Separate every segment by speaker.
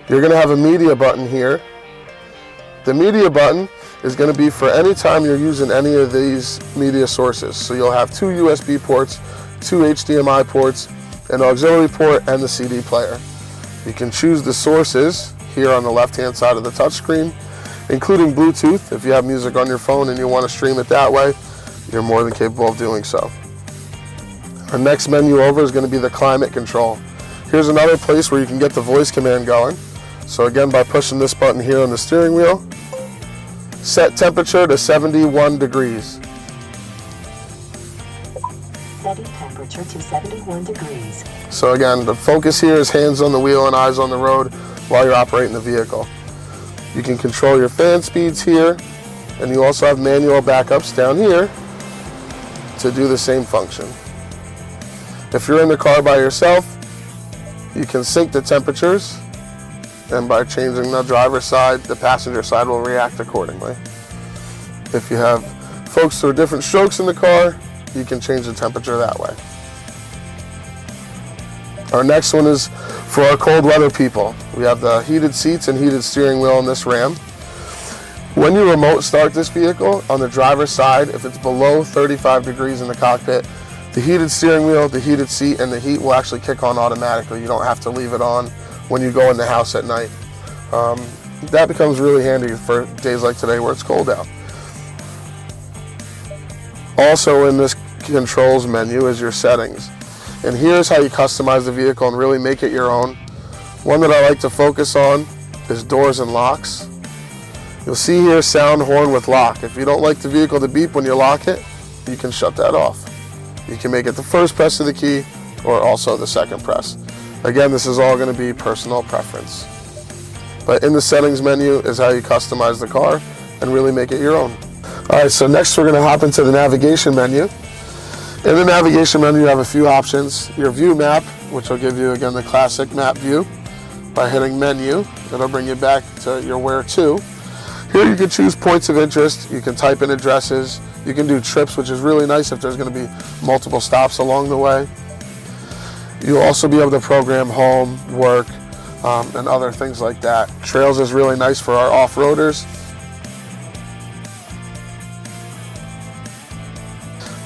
Speaker 1: You're going to have a media button here. The media button is going to be for any time you're using any of these media sources. So you'll have 2 USB ports, 2 HDMI ports, an auxiliary port, and the CD player. You can choose the sources here on the left-hand side of the touchscreen, including Bluetooth. If you have music on your phone and you want to stream it that way, you're more than capable of doing so. Our next menu over is going to be the climate control. Here's another place where you can get the voice command going. So again, by pushing this button here on the steering wheel, set temperature to 71 degrees.
Speaker 2: Setting temperature to 71 degrees.
Speaker 1: So again, the focus here is hands on the wheel and eyes on the road while you're operating the vehicle. You can control your fan speeds here, and you also have manual backups down here to do the same function. If you're in the car by yourself, you can sync the temperatures, and by changing the driver's side, the passenger side will react accordingly. If you have folks who are different strokes in the car, you can change the temperature that way. Our next one is for our cold weather people. We have the heated seats and heated steering wheel in this Ram. When you remote start this vehicle, on the driver's side, if it's below 35 degrees in the cockpit, the heated steering wheel, the heated seat, and the heat will actually kick on automatically. You don't have to leave it on when you go in the house at night. That becomes really handy for days like today where it's cold out. Also in this controls menu is your settings. And here's how you customize the vehicle and really make it your own. One that I like to focus on is doors and locks. You'll see here sound horn with lock. If you don't like the vehicle to beep when you lock it, you can shut that off. You can make it the first press of the key or also the second press. Again, this is all going to be personal preference. But in the settings menu is how you customize the car and really make it your own. All right, so next we're going to hop into the navigation menu. In the navigation menu, you have a few options. Your view map, which will give you, again, the classic map view. By hitting menu, it'll bring you back to your where to. Here you can choose points of interest. You can type in addresses. You can do trips, which is really nice if there's going to be multiple stops along the way. You'll also be able to program home, work, and other things like that. Trails is really nice for our off-roaders.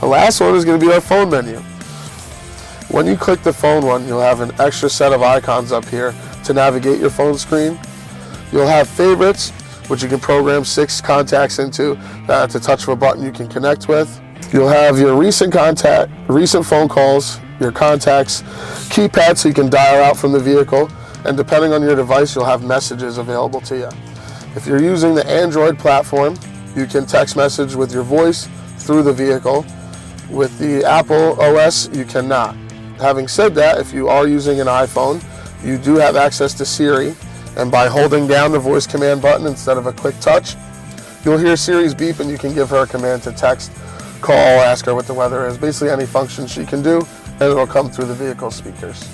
Speaker 1: The last one is going to be our phone menu. When you click the phone one, you'll have an extra set of icons up here to navigate your phone screen. You'll have favorites, which you can program 6 contacts into that at the touch of a button you can connect with. You'll have your recent phone calls, your contacts, keypad so you can dial out from the vehicle, and depending on your device, you'll have messages available to you. If you're using the Android platform, you can text message with your voice through the vehicle. With the Apple OS, you cannot. Having said that, if you are using an iPhone, you do have access to Siri, and by holding down the voice command button instead of a quick touch, you'll hear Siri's beep and you can give her a command to text, call, ask her what the weather is, basically any function she can do, and it'll come through the vehicle speakers.